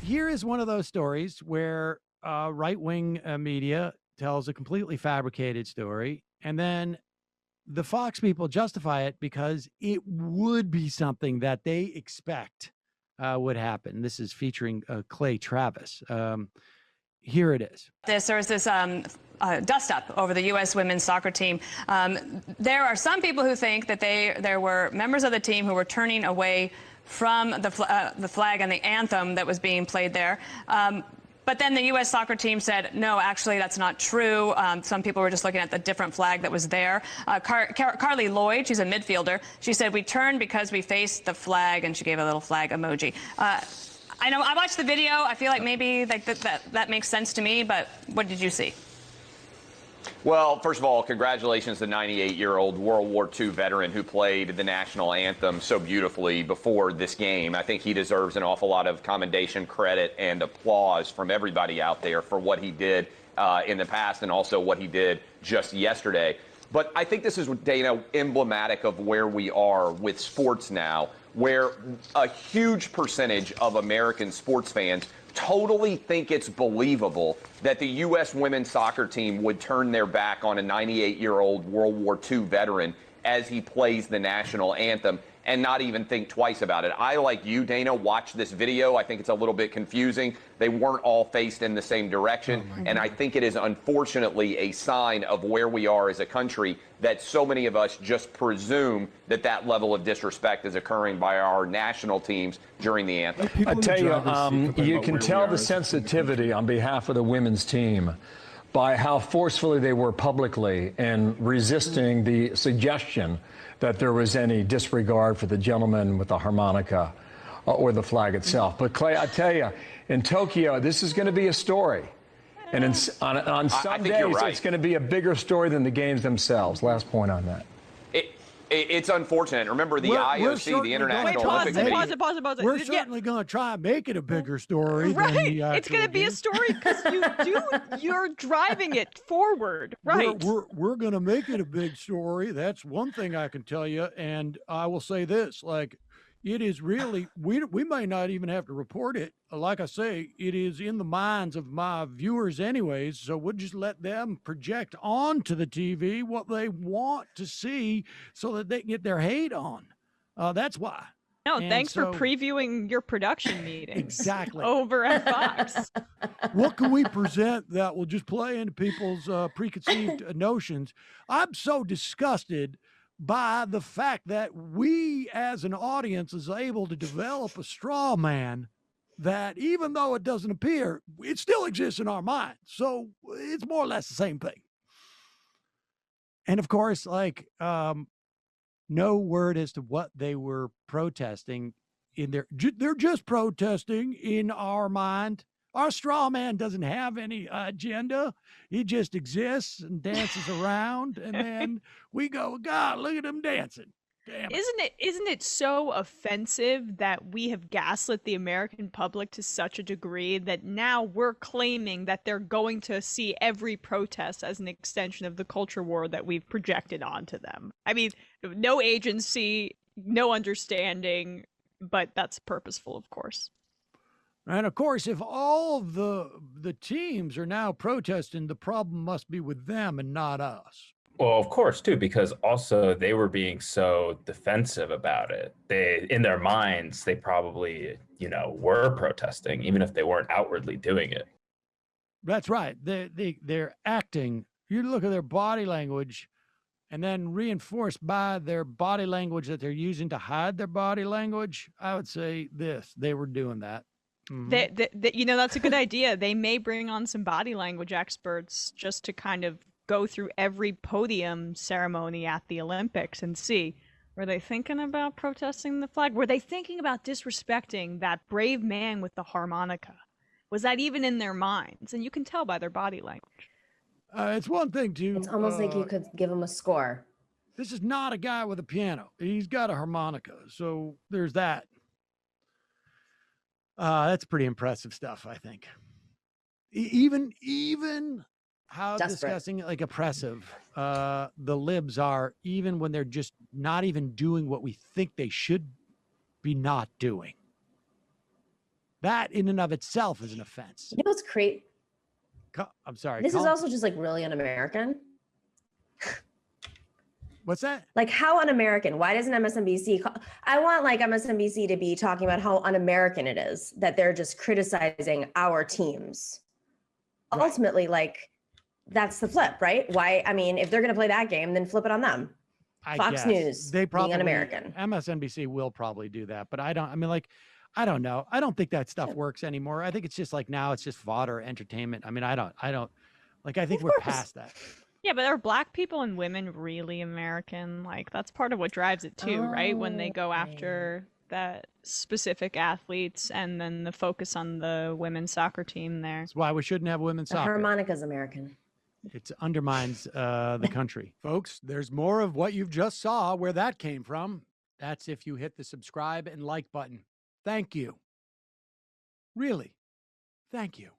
here is one of those stories where right-wing media tells a completely fabricated story, and then the Fox people justify it because it would be something that they expect would happen. This is featuring Clay Travis. Here it is. There's this dust-up over the U.S. women's soccer team. There are some people who think that there were members of the team who were turning away from the flag and the anthem that was being played there. But then the U.S. soccer team said, no, actually, that's not true. Some people were just looking at the different flag that was there. Carly Lloyd, she's a midfielder. She said, we turned because we faced the flag, and she gave a little flag emoji. I know I watched the video. I feel like maybe that makes sense to me, but what did you see? Well, first of all, congratulations to the 98-year-old World War II veteran who played the national anthem so beautifully before this game. I think he deserves an awful lot of commendation, credit, and applause from everybody out there for what he did in the past and also what he did just yesterday. But I think this is, Dana, emblematic of where we are with sports now, where a huge percentage of American sports fans totally think it's believable that the U.S. women's soccer team would turn their back on a 98-year-old World War II veteran as he plays the national anthem and not even think twice about it. I, like you, Dana, watched this video. I think it's a little bit confusing. They weren't all faced in the same direction. And I think it is unfortunately a sign of where we are as a country that so many of us just presume that that level of disrespect is occurring by our national teams during the anthem. I tell you, you can tell the sensitivity on behalf of the women's team by how forcefully they were publicly in resisting the suggestion that there was any disregard for the gentleman with the harmonica or the flag itself. But Clay, I tell you, in Tokyo, this is going to be a story. And on some days, right, it's going to be a bigger story than the games themselves. Last point on that. It's unfortunate. Remember, the IOC, the International Olympic Committee. Pause. We're certainly going to try and make it a bigger story. Right. It's going to be a story because you're driving it forward. Right. We're going to make it a big story. That's one thing I can tell you. And I will say this, like, it is really, we may not even have to report it. Like I say, it is in the minds of my viewers anyways, so we'll just let them project onto the TV what they want to see so that they can get their hate on. That's why. No, and thanks for previewing your production meeting. Exactly. Over at Fox. What can we present that will just play into people's preconceived notions? I'm so disgusted by the fact that we as an audience is able to develop a straw man that even though it doesn't appear, it still exists in our mind. So it's more or less the same thing. And of course, like, no word as to what they were protesting in their, they're just protesting in our mind. Our straw man doesn't have any agenda. He just exists and dances around. And then we go, God, look at him dancing. Damn. Isn't it so offensive that we have gaslit the American public to such a degree that now we're claiming that they're going to see every protest as an extension of the culture war that we've projected onto them? I mean, no agency, no understanding, but that's purposeful, of course. And of course, if all of the teams are now protesting, the problem must be with them and not us. Well, of course, too, because also they were being so defensive about it. They, in their minds, they probably, were protesting, even if they weren't outwardly doing it. That's right. They're acting. You look at their body language and then reinforced by their body language that they're using to hide their body language. I would say this, they were doing that. Mm-hmm. That's a good idea. They may bring on some body language experts just to kind of go through every podium ceremony at the Olympics and see, were they thinking about protesting the flag? Were they thinking about disrespecting that brave man with the harmonica? Was that even in their minds? And you can tell by their body language. It's one thing to... It's almost like you could give him a score. This is not a guy with a piano. He's got a harmonica. So there's that. That's pretty impressive stuff, I think. Even how disgusting, like oppressive, the libs are, even when they're just not even doing what we think they should be not doing. That in and of itself is an offense. You know what's great? I'm sorry. This is also just like really un-American. What's that? Like how un-American? Why doesn't MSNBC I want like MSNBC to be talking about how un-American it is that they're just criticizing our teams. Right. Ultimately, like that's the flip, right? Why? I mean, if they're going to play that game, then flip it on them. Fox News, they probably, being un-American. MSNBC will probably do that, but I don't know. I don't think that stuff works anymore. I think it's just like now it's just fodder, entertainment. I mean, I don't like, I think we're past that. Yeah, but are Black people and women really American? Like that's part of what drives it too, right? When they go after that specific athletes and then the focus on the women's soccer team there. That's why we shouldn't have women's soccer. Harmonica's American. It undermines the country. Folks, there's more of what you've just saw where that came from. That's if you hit the subscribe and like button. Thank you. Really, thank you.